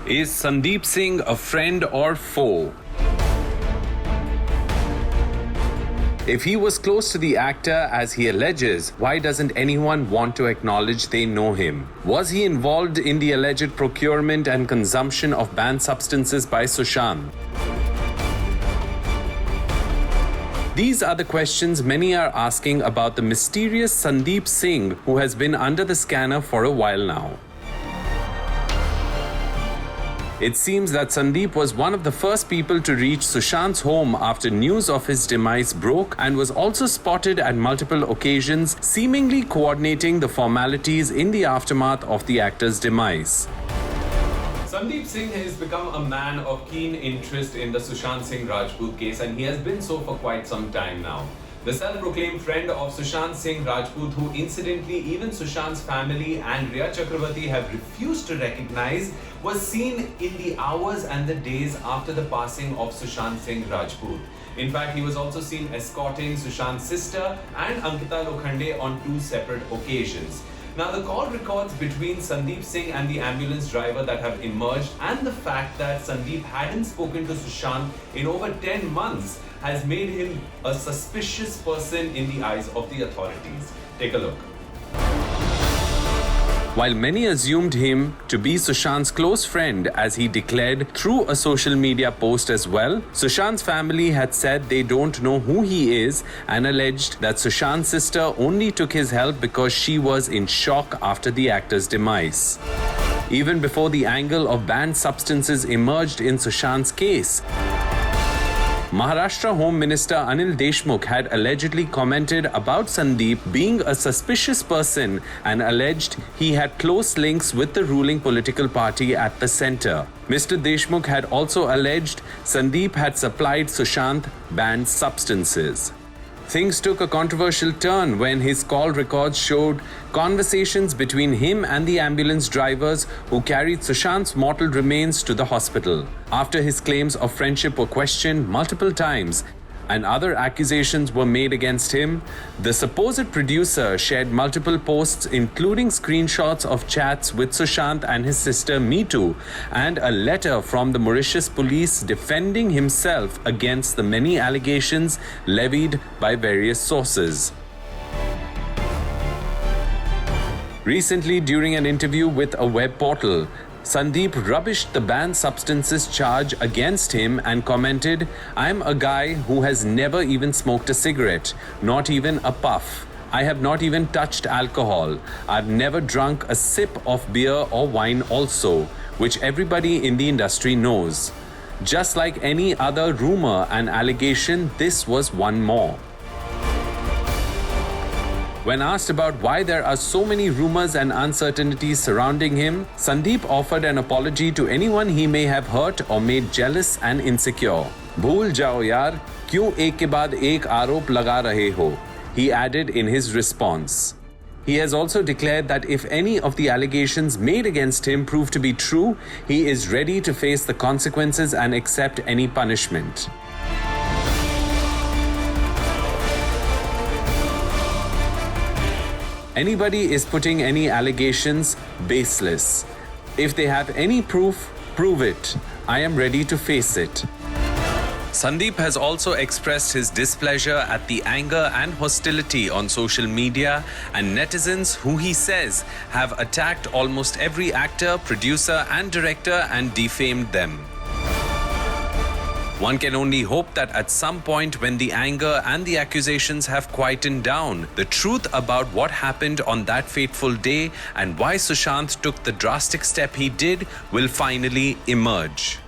Is Sandeep Singh a friend or foe? If he was close to the actor as he alleges, why doesn't anyone want to acknowledge they know him? Was he involved in the alleged procurement and consumption of banned substances by Sushant? These are the questions many are asking about the mysterious Sandeep Singh, who has been under the scanner for a while now. It seems that Sandeep was one of the first people to reach Sushant's home after news of his demise broke and was also spotted at multiple occasions, seemingly coordinating the formalities in the aftermath of the actor's demise. Sandeep Singh has become a man of keen interest in the Sushant Singh Rajput case, and he has been so for quite some time now. The self-proclaimed friend of Sushant Singh Rajput, who incidentally even Sushant's family and Rhea Chakravarti have refused to recognize, was seen in the hours and the days after the passing of Sushant Singh Rajput. In fact, he was also seen escorting Sushant's sister and Ankita Lokhande on two separate occasions. Now, the call records between Sandeep Singh and the ambulance driver that have emerged, and the fact that Sandeep hadn't spoken to Sushant in over 10 months has made him a suspicious person in the eyes of the authorities. Take a look. While many assumed him to be Sushant's close friend, as he declared through a social media post as well, Sushant's family had said they don't know who he is and alleged that Sushant's sister only took his help because she was in shock after the actor's demise. Even before the angle of banned substances emerged in Sushant's case, Maharashtra Home Minister Anil Deshmukh had allegedly commented about Sandeep being a suspicious person and alleged he had close links with the ruling political party at the centre. Mr. Deshmukh had also alleged Sandeep had supplied Sushant banned substances. Things took a controversial turn when his call records showed conversations between him and the ambulance drivers who carried Sushant's mortal remains to the hospital. After his claims of friendship were questioned multiple times and other accusations were made against him, the supposed producer shared multiple posts including screenshots of chats with Sushant and his sister Meetu and a letter from the Mauritius police defending himself against the many allegations levied by various sources. Recently, during an interview with a web portal, Sandeep rubbished the banned substances charge against him and commented, "I'm a guy who has never even smoked a cigarette, not even a puff. I have not even touched alcohol. I've never drunk a sip of beer or wine also, which everybody in the industry knows. Just like any other rumor and allegation, this was one more." When asked about why there are so many rumors and uncertainties surrounding him, Sandeep offered an apology to anyone he may have hurt or made jealous and insecure. "Bhool jao yaar, kyun ek ke baad ek aarop laga rahe ho?" he added in his response. He has also declared that if any of the allegations made against him prove to be true, he is ready to face the consequences and accept any punishment. Anybody is putting any allegations baseless. If they have any proof, prove it. I am ready to face it. Sandeep has also expressed his displeasure at the anger and hostility on social media and netizens who he says have attacked almost every actor, producer and director and defamed them. One can only hope that at some point when the anger and the accusations have quietened down, the truth about what happened on that fateful day and why Sushant took the drastic step he did will finally emerge.